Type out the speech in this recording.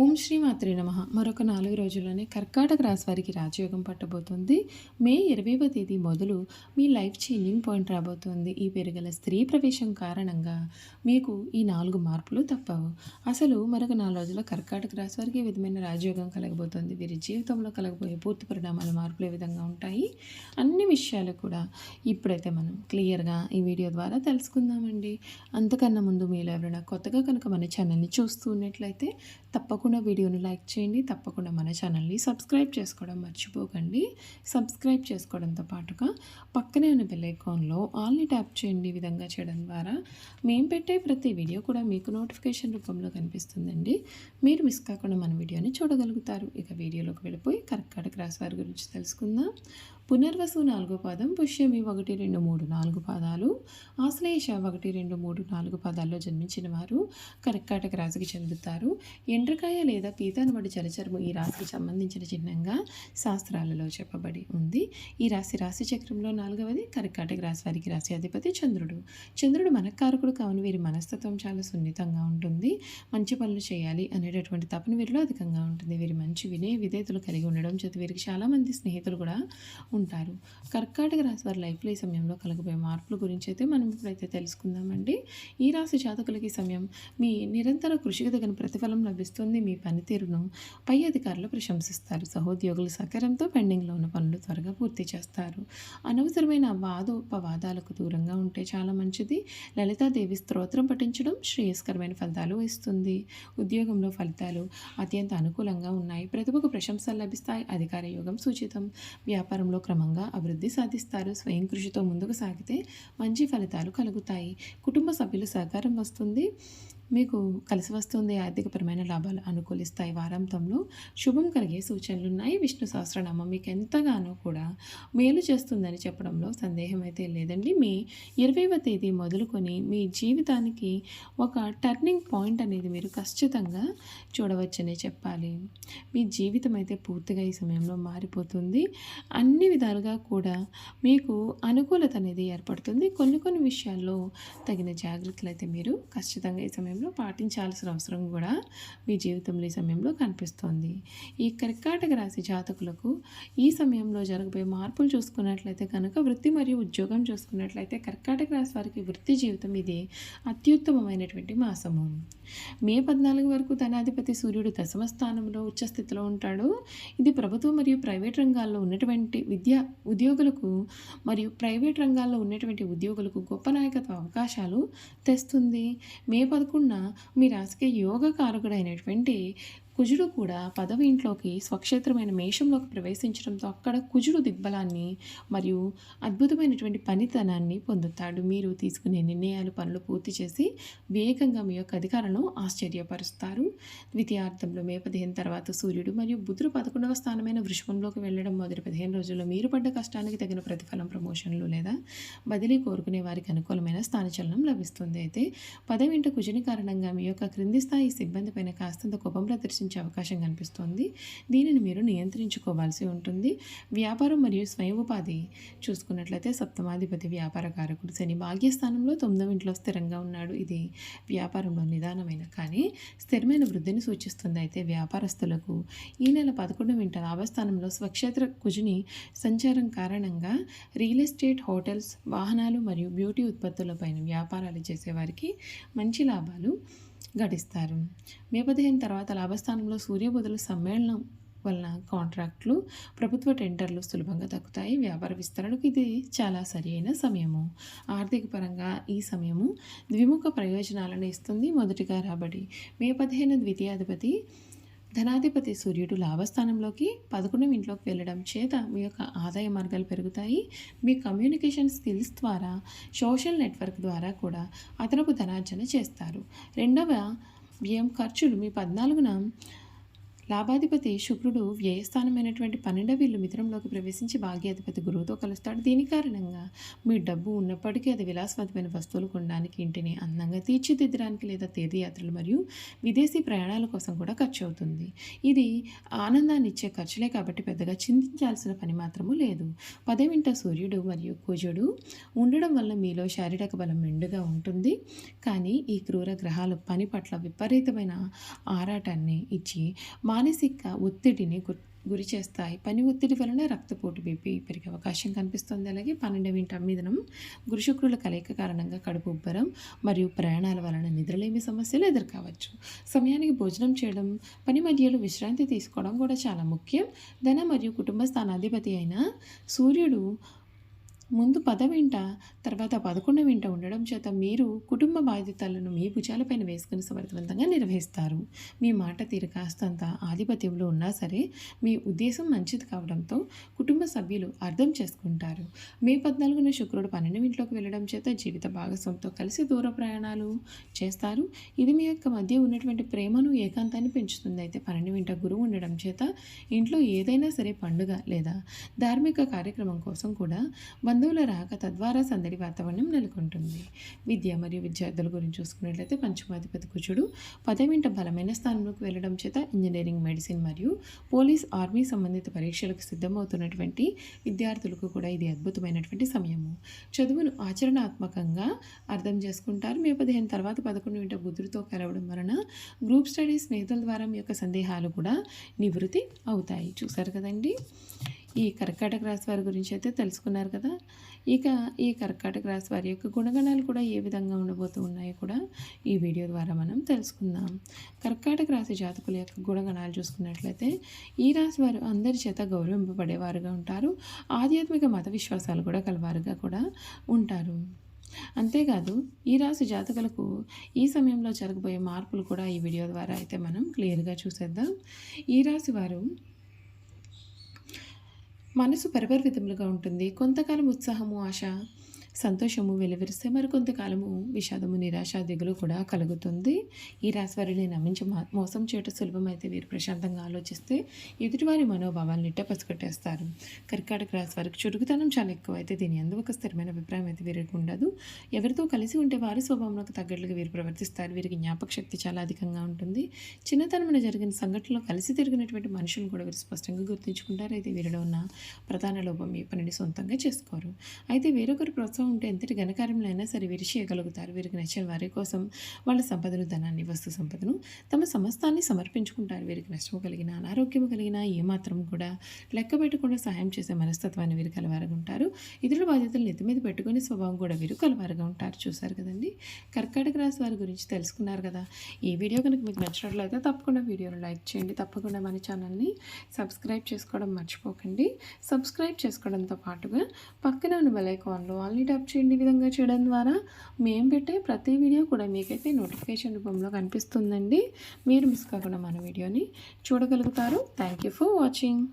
ఓం శ్రీ మాత్రే నమః. మరొక 4 రోజుల్లోనే కర్కాటక రాశి వారికి రాజయోగం పట్టబోతుంది. మే 20వ తేదీ మొదలు మీ లైఫ్ చేంజింగ్ పాయింట్ రాబోతుంది. ఈ పెరుగల స్త్రీ ప్రవేశం కారణంగా మీకు ఈ 4 మార్పులు తప్పవు. అసలు మరొక 4 రోజుల్లో కర్కాటక రాశి వారికి ఏ విధమైన రాజయోగం కలగబోతుంది. వీరి జీవితంలో కలగబోయే పూర్తి పరిణామాల మార్పులు ఏ విధంగా ఉంటాయి. అన్ని విషయాలు కూడా ఇప్పుడైతే మనం క్లియర్‌గా ఈ వీడియో ద్వారా తెలుసుకుందామండి. అంతకన్నా ముందు మీలో ఎవరైనా కొత్తగా కనుక మన ఛానల్‌ని చూస్తూ ఉన్నట్లయితే తప్పకుండా వీడియోని లైక్ చేయండి. తప్పకుండా మన ఛానల్ని సబ్స్క్రైబ్ చేసుకోవడం మర్చిపోకండి. సబ్స్క్రైబ్ చేసుకోవడంతో పాటుగా పక్కనే ఉన్న బెల్ ఐకాన్లో ఆల్ని ట్యాప్ చేయండి. ఈ విధంగా చేయడం ద్వారా మేము పెట్టే ప్రతి వీడియో కూడా మీకు నోటిఫికేషన్ రూపంలో కనిపిస్తుందండి. మీరు మిస్ కాకుండా మన వీడియోని చూడగలుగుతారు. ఇక వీడియోలోకి వెళ్ళిపోయి కర్కాటక రాశి వారి గురించి తెలుసుకుందాం. పునర్వసు 4వ పాదం, పుష్యమి 1, 2, 3, 4 పాదాలు, ఆశ్లేష 1, 2, 3, 4 పాదాల్లో జన్మించిన వారు కర్కాటక రాశికి చెందుతారు. ఎండ్రకాయ లేదా పీతానబడి జలచర్మం ఈ రాశికి సంబంధించిన చిహ్నంగా శాస్త్రాలలో చెప్పబడి ఉంది. ఈ రాశి చక్రంలో 4వది. కర్కాటక రాశి వారికి రాశి అధిపతి చంద్రుడు. చంద్రుడు మనఃకారకుడు కావున వీరి మనస్తత్వం చాలా సున్నితంగా ఉంటుంది. మంచి పనులు చేయాలి అనేటటువంటి తపన వీరిలో అధికంగా ఉంటుంది. వీరి మంచి వినయ విధేయతలు కలిగి ఉండడం చేత వీరికి చాలామంది స్నేహితులు కూడా ఉంటారు. కర్కాటక రాశి వారి లైఫ్లో ఈ సమయంలో కలగబోయే మార్పుల గురించి అయితే మనం ఇప్పుడైతే తెలుసుకుందామండి. ఈ రాశి జాతకులకి ఈ సమయం మీ నిరంతర కృషికి తగిన ప్రతిఫలం లభిస్తుంది. మీ పనితీరును పై అధికారులు ప్రశంసిస్తారు. సహోద్యోగుల సహకారంతో పెండింగ్లో ఉన్న పనులు త్వరగా పూర్తి చేస్తారు. అనవసరమైన వాదోపవాదాలకు దూరంగా ఉంటే చాలా మంచిది. లలితాదేవి స్తోత్రం పఠించడం శ్రేయస్కరమైన ఫలితాలు ఇస్తుంది. ఉద్యోగంలో ఫలితాలు అత్యంత అనుకూలంగా ఉన్నాయి. ప్రతిభకు ప్రశంసలు లభిస్తాయి. అధికార యోగం సూచితం. వ్యాపారంలో క్రమంగా అభివృద్ధి సాధిస్తారు. స్వయం కృషితో ముందుకు సాగితే మంచి ఫలితాలు కలుగుతాయి. కుటుంబ సభ్యుల సహకారం వస్తుంది. మీకు కలిసి వస్తుంది. ఆర్థికపరమైన లాభాలు అనుకూలిస్తాయి. వారాంతంలో శుభం కలిగే సూచనలు ఉన్నాయి. విష్ణు సహస్రనామం మీకు ఎంతగానో కూడా మేలు చేస్తుందని చెప్పడంలో సందేహం అయితే లేదండి. మే 20వ తేదీ మొదలుకొని మీ జీవితానికి ఒక టర్నింగ్ పాయింట్ అనేది మీరు ఖచ్చితంగా చూడవచ్చనే చెప్పాలి. మీ జీవితం అయితే పూర్తిగా ఈ సమయంలో మారిపోతుంది. అన్ని విధాలుగా కూడా మీకు అనుకూలత అనేది ఏర్పడుతుంది. కొన్ని విషయాల్లో తగిన జాగ్రత్తలు అయితే మీరు ఖచ్చితంగా ఈ సమయంలో పాటించాల్సిన అవసరం కూడా మీ జీవితంలో ఈ సమయంలో కనిపిస్తోంది. ఈ కర్కాటక రాశి జాతకులకు ఈ సమయంలో జరగబోయే మార్పులు చూసుకున్నట్లయితే కనుక వృత్తి మరియు ఉద్యోగం చూసుకున్నట్లయితే కర్కాటక రాశి వారికి వృత్తి జీవితం ఇది అత్యుత్తమమైనటువంటి మాసము. మే 14 వరకు ధనాధిపతి సూర్యుడు దశమ స్థానంలో ఉచ్చస్థితిలో ఉంటాడు. ఇది ప్రభుత్వ మరియు ప్రైవేట్ రంగాల్లో ఉన్నటువంటి ఉద్యోగులకు మరియు ప్రైవేట్ రంగాల్లో ఉన్నటువంటి ఉద్యోగులకు గొప్ప నాయకత్వ అవకాశాలు తెస్తుంది. మే 11న మీ రాశికి యోగకారకుడైనటువంటి కుజుడు కూడా 10వ ఇంట్లోకి స్వక్షేత్రమైన మేషంలోకి ప్రవేశించడంతో అక్కడ కుజుడు దిగ్బలాన్ని మరియు అద్భుతమైనటువంటి పనితనాన్ని పొందుతాడు. మీరు తీసుకునే నిర్ణయాలు పనులు పూర్తి చేసి వేగంగా మీ యొక్క అధికారులను ఆశ్చర్యపరుస్తారు. ద్వితీయార్థంలో మే 15 తర్వాత సూర్యుడు మరియు బుధుడు 11వ స్థానమైన వృషభంలోకి వెళ్ళడం మొదటి 15 రోజుల్లో మీరు పడ్డ కష్టానికి తగిన ప్రతిఫలం ప్రమోషన్లు లేదా బదిలీ కోరుకునే వారికి అనుకూలమైన స్థానచలనం లభిస్తుంది. అయితే 10వ ఇంట కుజుని కారణంగా మీ యొక్క క్రింది స్థాయి సిబ్బంది పైన కాస్తంత కోపం ప్రదర్శించే అవకాశం కనిపిస్తోంది. దీనిని మీరు నియంత్రించుకోవాల్సి ఉంటుంది. వ్యాపారం మరియు స్వయం ఉపాధి చూసుకున్నట్లయితే సప్తమాధిపతి వ్యాపార కారకుడు శని భాగ్యస్థానంలో 9వ ఇంట్లో స్థిరంగా ఉన్నాడు. ఇది వ్యాపారంలో నిదానమైన కానీ స్థిరమైన వృద్ధిని సూచిస్తుంది. అయితే వ్యాపారస్తులకు ఈ నెల 11వ ఇంట లాభస్థానంలో స్వక్షేత్ర కుజుని సంచారం కారణంగా రియల్ ఎస్టేట్, హోటల్స్, వాహనాలు మరియు బ్యూటీ ఉత్పత్తులపైన వ్యాపారాలు చేసేవారికి మంచి లాభాలు గడిస్తారు. మే 15 తర్వాత లాభస్థానంలో సూర్యబుధుల సమ్మేళనం వలన కాంట్రాక్టులు, ప్రభుత్వ టెండర్లు సులభంగా దక్కుతాయి. వ్యాపార విస్తరణకు ఇది చాలా సరైన సమయము. ఆర్థిక పరంగా ఈ సమయము ద్విముఖ ప్రయోజనాలను ఇస్తుంది. మొదటిగా రాబడి. మే 15 ద్వితీయాధిపతి ధనాధిపతి సూర్యుడు లాభస్థానంలోకి 11వ ఇంట్లోకి వెళ్ళడం చేత మీ యొక్క ఆదాయ మార్గాలు పెరుగుతాయి. మీ కమ్యూనికేషన్ స్కిల్స్ ద్వారా సోషల్ నెట్వర్క్ ద్వారా కూడా అదనపు ధనార్జన చేస్తారు. రెండవ వ్యయం ఖర్చులు. మీ 14న లాభాధిపతి శుక్రుడు వ్యయస్థానమైనటువంటి 12వ ఇల్లు మిథునంలోకి ప్రవేశించి భాగ్యాధిపతి గురువుతో కలుస్తాడు. దీని కారణంగా మీ డబ్బు ఉన్నప్పటికీ అది విలాసవంతమైన వస్తువులు కొనడానికి, ఇంటిని అందంగా తీర్చిదిద్దడానికి లేదా తీర్థయాత్రలు మరియు విదేశీ ప్రయాణాల కోసం కూడా ఖర్చు అవుతుంది. ఇది ఆనందాన్ని ఇచ్చే ఖర్చులే కాబట్టి పెద్దగా చింతించాల్సిన పని మాత్రము లేదు. 10వ సూర్యుడు మరియు కుజుడు ఉండడం వల్ల మీలో శారీరక బలం మెండుగా ఉంటుంది. కానీ ఈ క్రూర గ్రహాలు పని పట్ల విపరీతమైన ఆరాటాన్ని ఇచ్చి మానసిక ఒత్తిడిని గురి చేస్తాయి. పని ఒత్తిడి వలన రక్తపోటు బీపీ పెరిగే అవకాశం కనిపిస్తుంది. అలాగే 12వ ఇంట మిథునం గురు శుక్రుల కలయిక కారణంగా కడుపు ఉబ్బరం మరియు ప్రయాణాల వలన నిద్రలేమి సమస్యలు ఎదుర్కోవచ్చు. సమయానికి భోజనం చేయడం, పని మధ్యలో విశ్రాంతి తీసుకోవడం కూడా చాలా ముఖ్యం. ధన మరియు కుటుంబ స్థానాధిపతి అయిన సూర్యుడు ముందు 10వ ఇంట తర్వాత 11వ ఇంట ఉండడం చేత మీరు కుటుంబ బాధ్యతలను మీ భుజాలపైన వేసుకుని సమర్థవంతంగా నిర్వహిస్తారు. మీ మాట తీరు కాస్తంత ఆధిపత్యంలో ఉన్నా సరే మీ ఉద్దేశం మంచిది కావడంతో కుటుంబ సభ్యులు అర్థం చేసుకుంటారు. మే 14న శుక్రుడు 12వ ఇంట్లోకి వెళ్ళడం చేత జీవిత భాగస్వామితో కలిసి దూర ప్రయాణాలు చేస్తారు. ఇది మీ యొక్క మధ్య ఉన్నటువంటి ప్రేమను, ఏకాంతాన్ని పెంచుతుంది. అయితే 12వ ఇంట గురువు ఉండడం చేత ఇంట్లో ఏదైనా సరే పండుగ లేదా ధార్మిక కార్యక్రమం కోసం కూడా బంధువుల రాక తద్వారా సందడి వాతావరణం నెలకొంటుంది. విద్య మరియు విద్యార్థుల గురించి చూసుకున్నట్లయితే పంచమాధిపతి కుజుడు 10వ ఇంట బలమైన స్థానంలోకి వెళ్ళడం చేత ఇంజనీరింగ్, మెడిసిన్ మరియు పోలీస్, ఆర్మీ సంబంధిత పరీక్షలకు సిద్ధమవుతున్నటువంటి విద్యార్థులకు కూడా ఇది అద్భుతమైనటువంటి సమయము. చదువును ఆచరణాత్మకంగా అర్థం చేసుకుంటారు. మే 15 తర్వాత 11వ ఇంట బుధుడితో కలవడం వలన గ్రూప్ స్టడీస్, స్నేహితుల ద్వారా మీ యొక్క సందేహాలు కూడా నివృత్తి అవుతాయి. చూసారు కదండి, ఈ కర్కాటక రాశి వారి గురించి అయితే తెలుసుకున్నారు కదా. ఇక ఈ కర్కాటక రాశి వారి యొక్క గుణగణాలు కూడా ఏ విధంగా ఉండబోతూ ఉన్నాయో కూడా ఈ వీడియో ద్వారా మనం తెలుసుకుందాం. కర్కాటక రాశి జాతకుల యొక్క గుణగణాలు చూసుకున్నట్లయితే ఈ రాశి వారు అందరి చేత గౌరవింపబడేవారుగా ఉంటారు. ఆధ్యాత్మిక మత విశ్వాసాలు కూడా కలవారుగా కూడా ఉంటారు. అంతేకాదు ఈ రాశి జాతకులకు ఈ సమయంలో జరగబోయే మార్పులు కూడా ఈ వీడియో ద్వారా అయితే మనం క్లియర్గా చూసేద్దాం. ఈ రాశి వారు మనసు పరిపరిమితములుగా ఉంటుంది. కొంతకాలం ఉత్సాహము, ఆశ, సంతోషము వెలువరిస్తే మరికొంతకాలము విషాదము, నిరాశ, దిగులు కూడా కలుగుతుంది. ఈ రాశి వారిని నమ్మించి మోసం చేయటం సులభమైతే వీరు ప్రశాంతంగా ఆలోచిస్తే ఎదుటివారి మనోభావాలను ఇట్ట పసిగట్టేస్తారు. కర్కాటక రాశి వారికి చురుకుతనం చాలా ఎక్కువ. అయితే దీని ఎందుకు ఒక స్థిరమైన అభిప్రాయం అయితే వీరికి ఉండదు. ఎవరితో కలిసి ఉంటే వారి స్వభావంలోకి తగ్గట్లుగా వీరు ప్రవర్తిస్తారు. వీరికి జ్ఞాపక శక్తి చాలా అధికంగా ఉంటుంది. చిన్నతనమైన జరిగిన సంఘటనలో కలిసి తిరిగినటువంటి మనుషులను కూడా వీరు స్పష్టంగా గుర్తుంచుకుంటారు. అయితే వీరిలో ఉన్న ప్రధాన లోపం ఈ పనిని సొంతంగా చేసుకోరు. అయితే వేరొకరి ప్రోత్సాహం ఉంటే ఎంతటి ఘనకార్యంలో అయినా సరే వీరు చేయగలుగుతారు. వీరికి నచ్చిన వారి కోసం వాళ్ళ సంపదను, ధనాన్ని, వస్తు సంపదను, తమ సమస్తాన్ని సమర్పించుకుంటారు. వీరికి నష్టము కలిగిన, అనారోగ్యము కలిగిన ఏమాత్రం కూడా లెక్క పెట్టకుండా సహాయం చేసే మనస్తత్వాన్ని వీరు కలవారుగా ఉంటారు. ఇతరుల బాధ్యతలు నెత్తి మీద పెట్టుకునే స్వభావం కూడా వీరు కలవారుగా ఉంటారు. చూసారు కదండి, కర్కాటక రాశి వారి గురించి తెలుసుకున్నారు కదా. ఈ వీడియో కనుక మీకు నచ్చినట్లయితే తప్పకుండా వీడియోను లైక్ చేయండి. తప్పకుండా మన ఛానల్ని సబ్స్క్రైబ్ చేసుకోవడం మర్చిపోకండి. సబ్స్క్రైబ్ చేసుకోవడంతో పాటుగా పక్కన ఉన్న బెల్ ఐకాన్లో ఆల్ ట్యాప్ చేయండి. ఈ విధంగా చేయడం ద్వారా మేము పెట్టే ప్రతి వీడియో కూడా మీకైతే నోటిఫికేషన్ రూపంలో కనిపిస్తుందండి. మీరు మిస్ కాకుండా మన వీడియోని చూడగలుగుతారు. Thank you for watching.